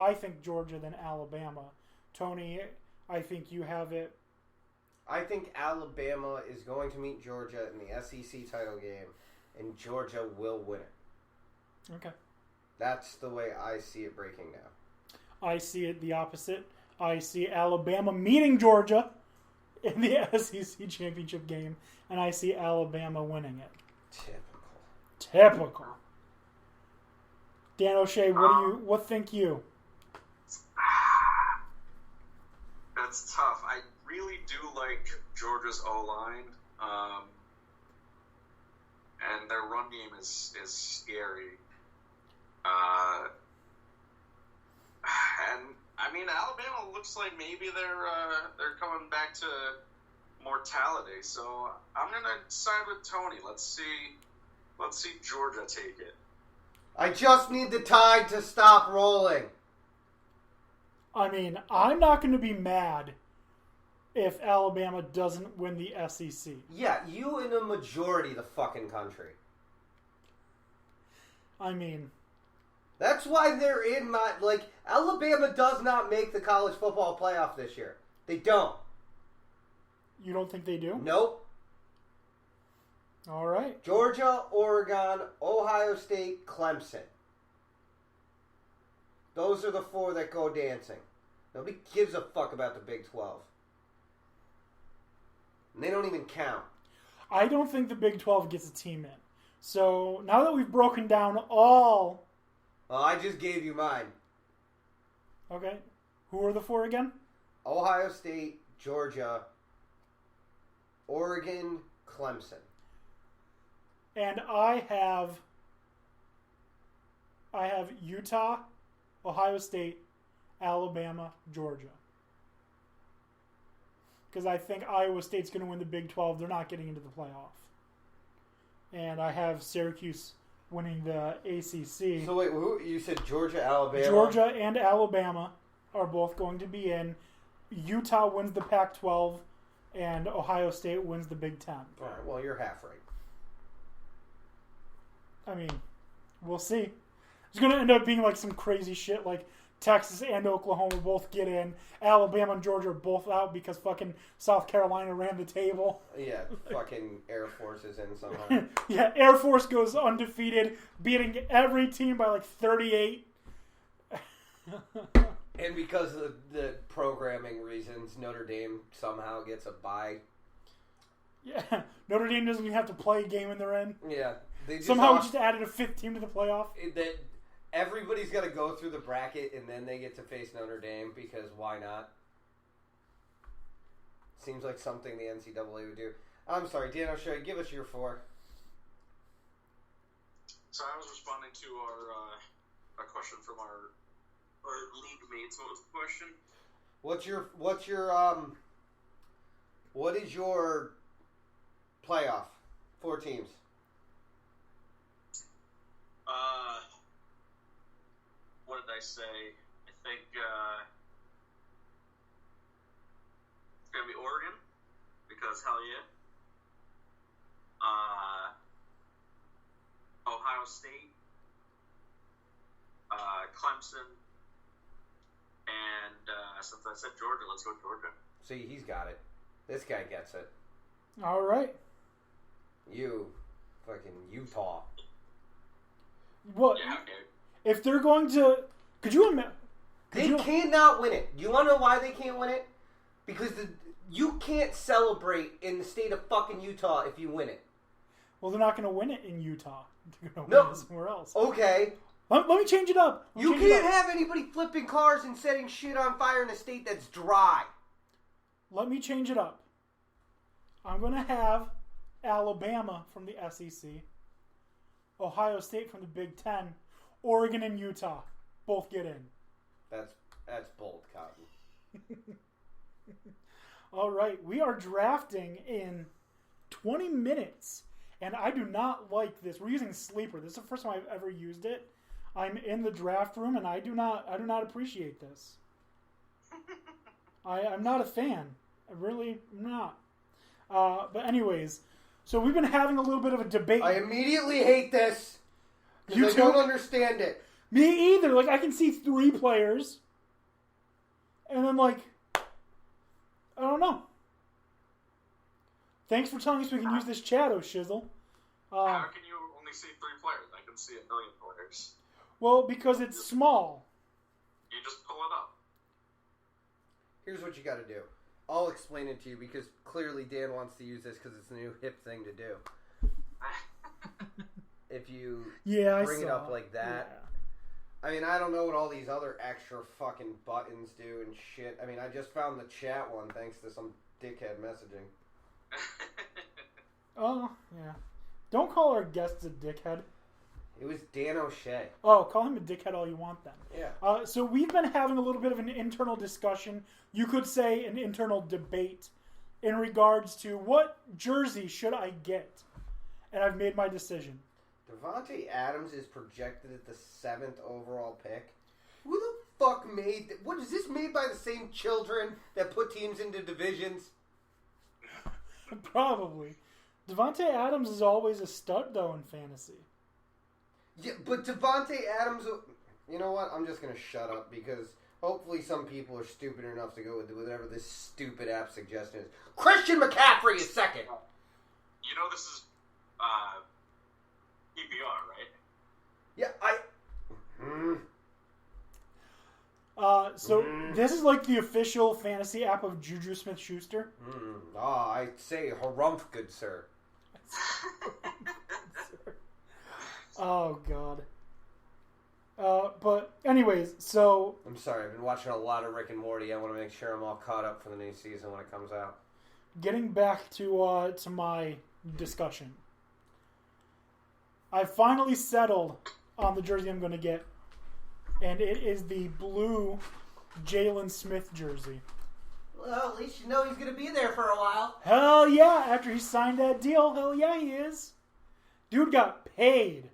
I think Georgia than Alabama. Tony, I think you have it. I think Alabama is going to meet Georgia in the SEC title game, and Georgia will win it. Okay. That's the way I see it breaking down. I see it the opposite. I see Alabama meeting Georgia in the SEC championship game, and I see Alabama winning it. Typical. Dan O'Shea, what think you? That's tough. I really do like Georgia's O-line, and their run game is scary. And I mean, Alabama looks like maybe they're coming back to mortality. So I'm gonna side with Tony. Let's see Georgia take it. I just need the tide to stop rolling. I mean, I'm not going to be mad if Alabama doesn't win the SEC. Yeah, you in a majority of the fucking country. I mean, that's why they're in my... Like, Alabama does not make the college football playoff this year. They don't. You don't think they do? Nope. All right. Georgia, Oregon, Ohio State, Clemson. Those are the four that go dancing. Nobody gives a fuck about the Big 12. And they don't even count. I don't think the Big 12 gets a team in. So, now that we've broken down all... Well, I just gave you mine. Okay. Who are the four again? Ohio State, Georgia, Oregon, Clemson. And I have Utah, Ohio State, Alabama, Georgia. Because I think Iowa State's going to win the Big 12. They're not getting into the playoff. And I have Syracuse winning the ACC. So wait, who you said Georgia, Alabama? Georgia and Alabama are both going to be in. Utah wins the Pac-12, and Ohio State wins the Big 10. All right, well, you're half right. I mean, we'll see. It's going to end up being like some crazy shit like Texas and Oklahoma both get in. Alabama and Georgia are both out because fucking South Carolina ran the table. Yeah, fucking Air Force is in somehow. Yeah, Air Force goes undefeated, beating every team by like 38. And because of the programming reasons, Notre Dame somehow gets a bye. Yeah, Notre Dame doesn't even have to play a game when they're in. Yeah. They Somehow we just added a fifth team to the playoff. That everybody's got to go through the bracket and then they get to face Notre Dame because why not? Seems like something the NCAA would do. I'm sorry, Dan O'Shea, give us your four. So I was responding to our a question from our league mates. What was the question? What is your playoff? 4 teams. What did I say? I think it's gonna be Oregon because hell yeah. Ohio State, Clemson, and since I said Georgia, let's go Georgia. See, he's got it. This guy gets it. All right. You, fucking Utah. Well, Yeah, okay. if they're going to, could you imagine? They cannot win it. You want to know why they can't win it? Because you can't celebrate in the state of fucking Utah if you win it. Well, they're not going to win it in Utah. They're going to No. win it somewhere else. Okay. Let me change it up. You can't have anybody flipping cars and setting shit on fire in a state that's dry. Let me change it up. I'm going to have Alabama from the SEC, Ohio State from the Big Ten, Oregon and Utah both get in. That's bold, Cotton. All right, we are drafting in 20 minutes, and I do not like this. We're using Sleeper. This is the first time I've ever used it. I'm in the draft room, and I do not appreciate this. I'm not a fan. I really am not. But anyways, so we've been having a little bit of a debate. I immediately hate this because I don't understand it. Me either. Like, I can see 3 players. And then, like, I don't know. Thanks for telling us we can use this chat, oh shizzle. How can you only see 3 players? I can see 1,000,000 players. Well, because it's small. You just pull it up. Here's what you got to do. I'll explain it to you because clearly Dan wants to use this because it's a new hip thing to do. If you bring it up like that. Yeah. I mean, I don't know what all these other extra fucking buttons do and shit. I mean, I just found the chat one thanks to some dickhead messaging. Oh, yeah. Don't call our guests a dickhead. It was Dan O'Shea. Oh, call him a dickhead all you want then. Yeah. So we've been having a little bit of an internal discussion. You could say an internal debate in regards to what jersey should I get. And I've made my decision. Davante Adams is projected at the 7th overall pick. Who the fuck made... What is this made by the same children that put teams into divisions? Probably. Davante Adams is always a stud, though, in fantasy. Yeah, but Davante Adams... You know what? I'm just going to shut up because hopefully some people are stupid enough to go with whatever this stupid app suggestion is. Christian McCaffrey is second. You know this is PPR, right? Yeah, So this is like the official fantasy app of Juju Smith-Schuster. I say harumph, good sir. Oh, God. But anyways, so... I'm sorry, I've been watching a lot of Rick and Morty. I want to make sure I'm all caught up for the new season when it comes out. Getting back to my discussion. I finally settled on the jersey I'm going to get. And it is the blue Jalen Smith jersey. Well, at least you know he's going to be there for a while. Hell yeah, after he signed that deal, hell yeah he is. Dude got paid.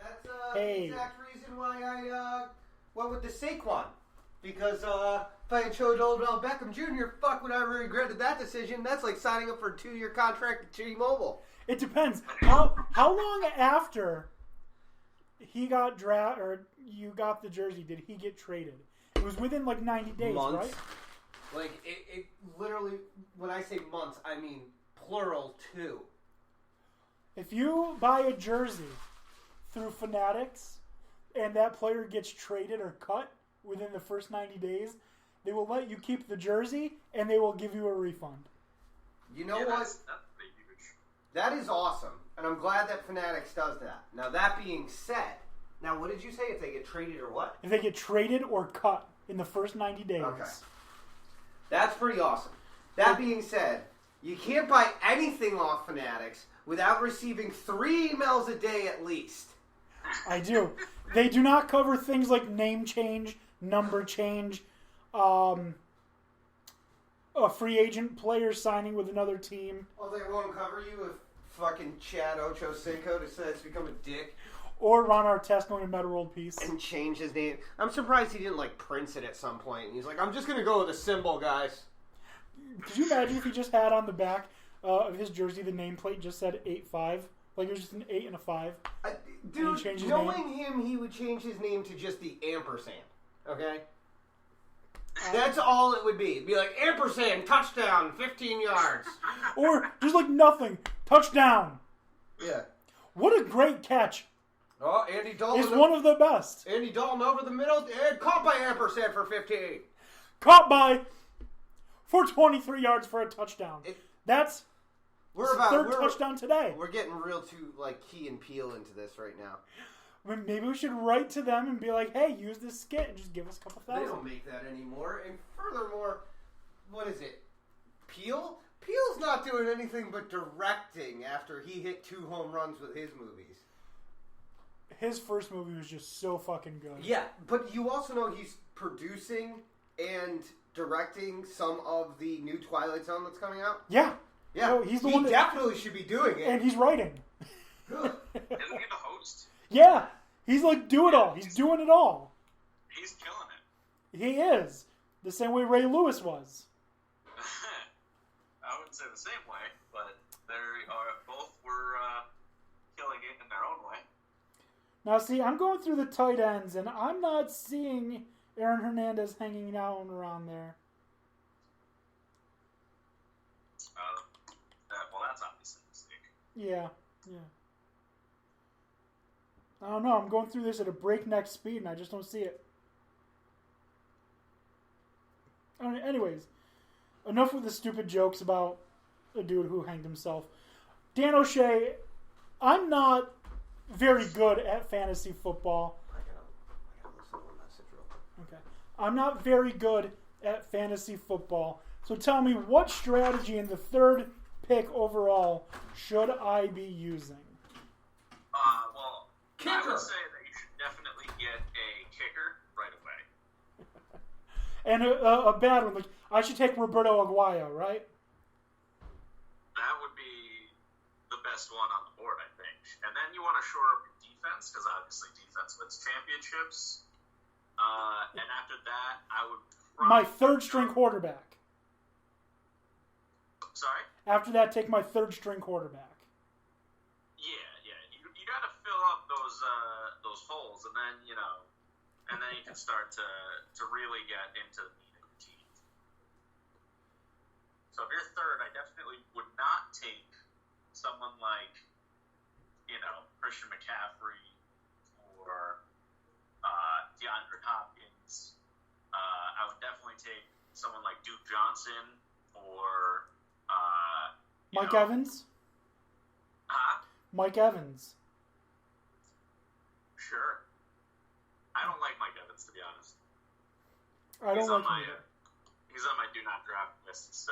That's the exact reason why I went with the Saquon. Because if I had chose Odell Beckham Jr., fuck would I have regretted that decision. That's like signing up for a 2-year contract at T-Mobile. It depends. How long after he got drafted, or you got the jersey, did he get traded? It was within like 90 days, months. Right? Like, it literally, when I say months, I mean plural 2. If you buy a jersey through Fanatics and that player gets traded or cut within the first 90 days, they will let you keep the jersey and they will give you a refund. You know what? That's pretty huge. That is awesome. And I'm glad that Fanatics does that. Now, that being said, now what did you say? If they get traded or what? If they get traded or cut in the first 90 days. Okay. That's pretty awesome. That being said, you can't buy anything off Fanatics without receiving 3 emails a day at least. I do. They do not cover things like name change, number change, a free agent player signing with another team. Oh, they won't cover you if fucking Chad Ochocinco decides to become a dick? Or Ron Artest going to Meta World Peace. And change his name. I'm surprised he didn't, like, Prince it at some point. He's like, I'm just going to go with a symbol, guys. Could you imagine if he just had on the back of his jersey the nameplate just said 8-5? Like it was just an 8 and a 5. Dude, knowing him, he would change his name to just the ampersand. Okay? That's all it would be. It'd be like, ampersand, touchdown, 15 yards. Or just like nothing. Touchdown. Yeah. What a great catch. Oh, Andy Dalton. It's one of the best. Andy Dalton over the middle and caught by ampersand for 15. Caught by for 23 yards for a touchdown. That's we're touchdown today. We're getting real too like Key and Peele into this right now. Maybe we should write to them and be like, hey, use this skit and just give us a couple thousand. They don't make that anymore. And furthermore, what is it? Peele? Peele's not doing anything but directing after he hit 2 home runs with his movies. His first movie was just so fucking good. Yeah, but you also know he's producing and directing some of the new Twilight Zone that's coming out? Yeah. Yeah. No, he's the he one that definitely should be doing it. And he's writing. Good. Isn't he the host? Yeah. He's like, do it all. He's doing it all. He's killing it. He is. The same way Ray Lewis was. I wouldn't say the same way, but they both were killing it in their own way. Now, see, I'm going through the tight ends, and I'm not seeing Aaron Hernandez hanging out around there. Well, that's obviously a mistake. Yeah. I don't know. I'm going through this at a breakneck speed, and I just don't see it. Anyways, enough with the stupid jokes about a dude who hanged himself. Dan O'Shea, I'm not very good at fantasy football. I gotta listen to one message real quick. Okay. I'm not very good at fantasy football. So tell me, what strategy in the third pick overall should I be using? Well, kicker. I would say that you should definitely get a kicker right away. And a bad one. Like, I should take Roberto Aguayo, right? That would be the best one on the board, I think. And then you want to shore up your defense, because obviously defense wins championships. And after that, I would My third-string quarterback. Sorry? After that, take my third-string quarterback. Yeah. You got to fill up those holes, and then you can start to really get into the meat of your team. So if you're third, I definitely would not take someone like Christian McCaffrey or DeAndre Hopkins. I would definitely take someone like Duke Johnson or Mike Evans? Huh? Mike Evans. Sure. I don't like Mike Evans, to be honest. I don't like him either. He's on my do not draft list, so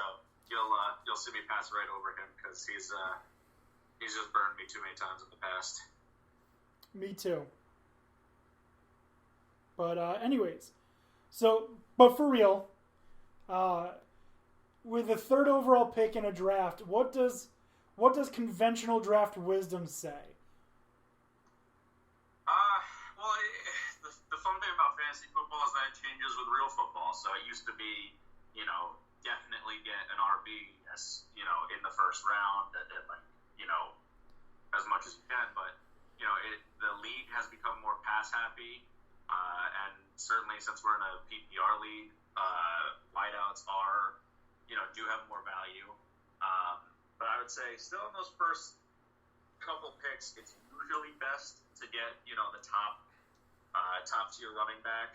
you'll see me pass right over him because he's just burned me too many times in the past. Me too. But anyways, but for real, with the third overall pick in a draft, what does conventional draft wisdom say? Well, the fun thing about fantasy football is that it changes with real football. So it used to be, definitely get an RB as in the first round, and as much as you can. But the league has become more pass happy, and certainly since we're in a PPR league, wideouts are do have more value. But I would say still in those first couple picks, it's usually best to get the top tier running back,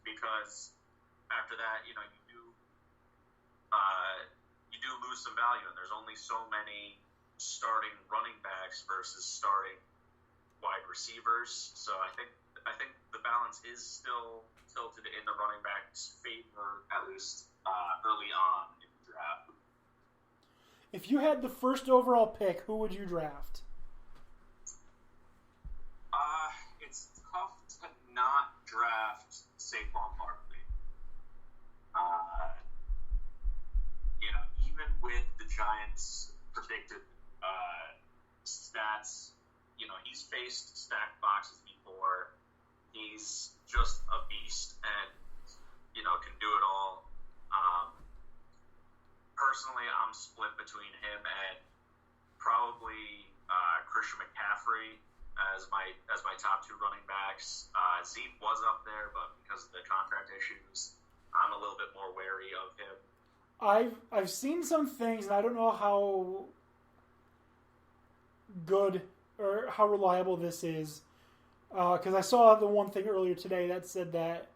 because after that you do lose some value, and there's only so many starting running backs versus starting wide receivers. So I think the balance is still tilted in the running back's favor, at least early on in the draft. If you had the first overall pick, who would you draft? It's tough to not draft Saquon Barkley. Even with the Giants' predicted stats, he's faced stacked boxes before. He's just a beast and, can do it all. Personally, I'm split between him and probably Christian McCaffrey as my top two running backs. Zeke was up there, but because of the contract issues, I'm a little bit more wary of him. I've seen some things, and I don't know how good or how reliable this is, because I saw the one thing earlier today that said that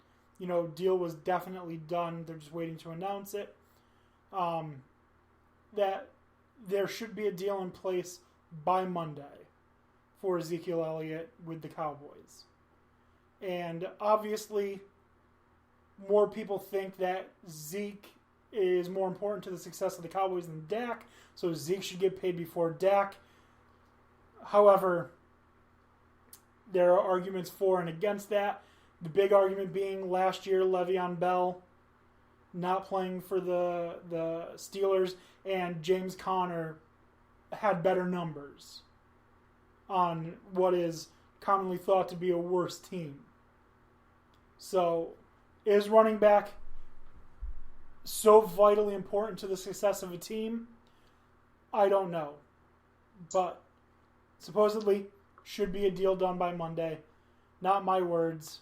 deal was definitely done. They're just waiting to announce it. That there should be a deal in place by Monday for Ezekiel Elliott with the Cowboys, and obviously, more people think that Zeke is more important to the success of the Cowboys than Dak, so Zeke should get paid before Dak. However, there are arguments for and against that. The big argument being last year Le'Veon Bell not playing for the Steelers, and James Conner had better numbers on what is commonly thought to be a worse team. So, is running back so vitally important to the success of a team? I don't know. But supposedly should be a deal done by Monday. Not my words.